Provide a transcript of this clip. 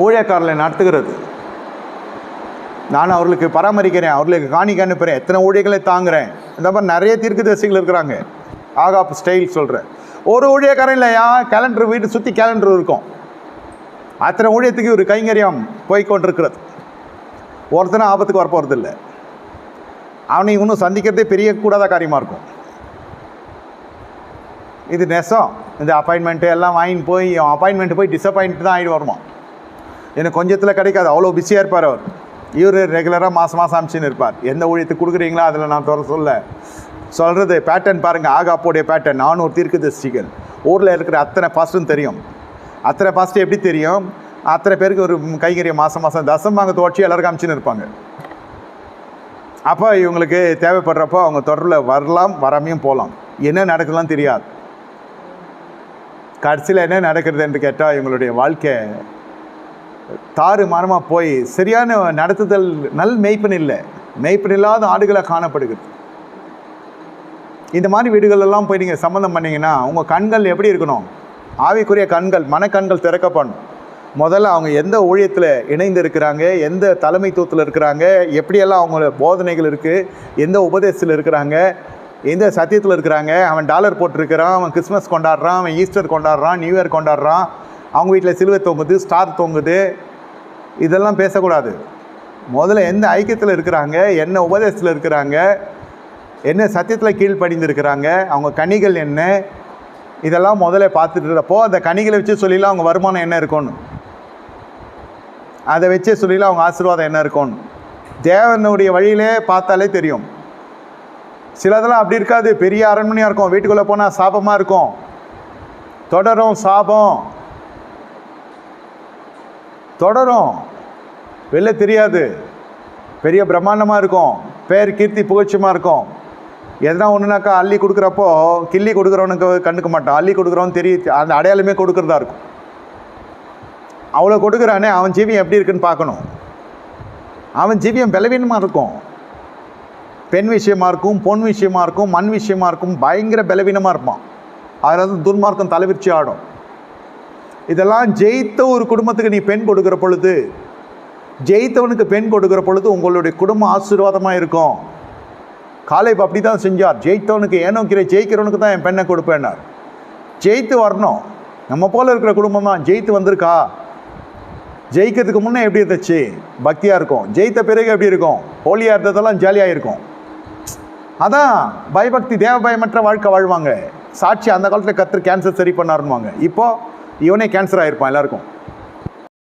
ஊழியக்காரர்களை நடத்துகிறது. நான் அவர்களுக்கு பராமரிக்கிறேன், அவர்களுக்கு காணிக்க அனுப்புகிறேன், எத்தனை ஊழியர்களை தாங்குகிறேன். இந்த மாதிரி நிறைய தீர்க்கதரிசிகள் இருக்கிறாங்க. ஆகாப் ஸ்டைல் சொல்கிறேன். ஒரு ஊழியக்காரன் இல்லையா, கேலண்டர் வீட்டு சுற்றி கேலண்டர் இருக்கும். அத்தனை ஊழியத்துக்கு ஒரு கைங்கரியம் போய்கொண்டிருக்கிறது. ஒருத்தனை ஆபத்துக்கு வரப்போகிறது இல்லை. அவனை இன்னும் சந்திக்கிறதே பெரிய கூடாத காரியமாக இருக்கும். இது நெசம். இந்த அப்பாயின்மெண்ட்டு எல்லாம் வாங்கிட்டு போய் அப்பாயின்மெண்ட்டு போய் டிஸப்பாயின்ட் தான் ஆகிட்டு வருமா. எனக்கு கொஞ்சத்தில் கிடைக்காது, அவ்வளோ பிஸியாக இருப்பார் அவர். இவர் ரெகுலராக மாதம் அமிச்சுன்னு இருப்பார். எந்த ஊழியத்துக்கு கொடுக்குறீங்களோ அதில் நான் சொல்கிறது பேட்டர்ன் பாருங்கள். ஆகாப்போடைய பேட்டர்ன் 400 தீர்க்கதரிசிகள். ஊரில் இருக்கிற அத்தனை பாஸ்ட்டும் தெரியும். அத்தனை பாஸ்ட்டு எப்படி தெரியும்? அத்தனை பேருக்கு ஒரு கைங்கரியம் மாதம் தசமாங்க தோட்சி எல்லாருக்கும் அமிச்சுன்னு இருப்பாங்க. அப்போ இவங்களுக்கு தேவைப்படுறப்போ அவங்க தொடரில் வரலாம், வராமையும் போகலாம். என்ன நடக்குதுலாம் தெரியாது. கடைசியில் என்ன நடக்கிறது என்று கேட்டால் இவங்களுடைய வாழ்க்கை தாறுமாறமாக போய் சரியான நடத்துதல், மெய்ப்பன் இல்லை, மெய்ப்பன் இல்லாத ஆடுகளாக காணப்படுகிறது. இந்த மாதிரி வீடுகளெல்லாம் போய் நீங்கள் சம்மந்தம் பண்ணிங்கன்னா உங்கள் கண்கள் எப்படி இருக்கணும்? ஆவிக்குரிய கண்கள், மனக்கண்கள் திறக்கப்படணும். முதல்ல அவங்க எந்த ஊழியத்தில் இணைந்து இருக்கிறாங்க, எந்த தலைமைத்துவத்தில் இருக்கிறாங்க, எப்படியெல்லாம் அவங்களோட போதனைகள் இருக்குது, எந்த உபதேசத்தில் இருக்கிறாங்க, எந்த சத்தியத்தில் இருக்கிறாங்க. அவன் டாலர் போட்டிருக்கிறான், அவன் கிறிஸ்மஸ் கொண்டாடுறான், அவன் ஈஸ்டர் கொண்டாடுறான், நியூ இயர் கொண்டாடுறான், அவங்க வீட்டில் சிலுவை தொங்குது, ஸ்டார் தொங்குது, இதெல்லாம் பேசக்கூடாது. முதல்ல எந்த ஐக்கியத்தில் இருக்கிறாங்க, என்ன உபதேசத்தில் இருக்கிறாங்க, என்ன சத்தியத்தில் கீழ்ப்படிந்து இருக்கிறாங்க, அவங்க கனிகள் என்ன, இதெல்லாம் முதல்ல பார்த்துட்டு இருக்கப்போ அந்த கனிகளை வச்சு சொல்லிடலாம் அவங்க வருமானம் என்ன இருக்கும்னு, அதை வச்சே சொல்லிடலாம் அவங்க ஆசீர்வாதம் என்ன இருக்கும்னு. தேவனுடைய வழியிலே பார்த்தாலே தெரியும். சிலதெல்லாம் அப்படி இருக்காது, பெரிய அரண்மனையாக இருக்கும், வீட்டுக்குள்ளே போனால் சாபமாக இருக்கும், தொடரும் சாபம் தொடரும், வெளில தெரியாது, பெரிய பிரம்மாண்டமாக இருக்கும், பேர் கீர்த்தி புகழ்ச்சியமாக இருக்கும். எதனா ஒன்றுனாக்கா அள்ளி கொடுக்குறப்போ கிள்ளி கொடுக்குறவனுக்கு கண்டுக்க மாட்டான், அள்ளி கொடுக்குறவனு தெரியும், அந்த அடையாளமே கொடுக்குறதா இருக்கும். அவ்வளோ கொடுக்குறானே, அவன் ஜீவியம் எப்படி இருக்குன்னு பார்க்கணும். அவன் ஜீவியம் பலவீனமாக இருக்கும், பெண் விஷயமாக இருக்கும், பொன் விஷயமாக இருக்கும், மண் விஷயமாக இருக்கும், பயங்கர பலவீனமாக இருப்பான். அதில் துன்மார்க்கம் தலைவிரிச்சி ஆடும். இதெல்லாம் ஜெயித்த ஒரு குடும்பத்துக்கு நீ பெண் கொடுக்குற பொழுது, ஜெயித்தவனுக்கு பெண் கொடுக்குற பொழுது உங்களுடைய குடும்பம் ஆசீர்வாதமாக இருக்கும். காலேப் அப்படி தான் செஞ்சார். ஜெயித்தவனுக்கு ஏனோக்கிற ஜெயிக்கிறவனுக்கு தான் என் பெண்ணை கொடுப்பேன்னார். ஜெயித்து வரணும். நம்ம போல் இருக்கிற குடும்பம் தான் ஜெயித்து வந்திருக்கா. ஜெயிக்கிறதுக்கு முன்னே எப்படி இருந்துச்சு? பக்தியாக இருக்கும். ஜெயித்த பிறகு எப்படி இருக்கும்? ஹோலியாக இருந்ததெல்லாம் ஜாலியாக இருக்கும். அதான் பயபக்தி, தேவ பயமற்ற வாழ்க்கை வாழ்வாங்க. சாட்சி அந்த காலத்தில் கர்த்தர் கேன்சர் சரி பண்ணாருன்னுவாங்க. இப்போது இவனே கேன்சர் ஆகிருப்பான் எல்லாருக்கும்.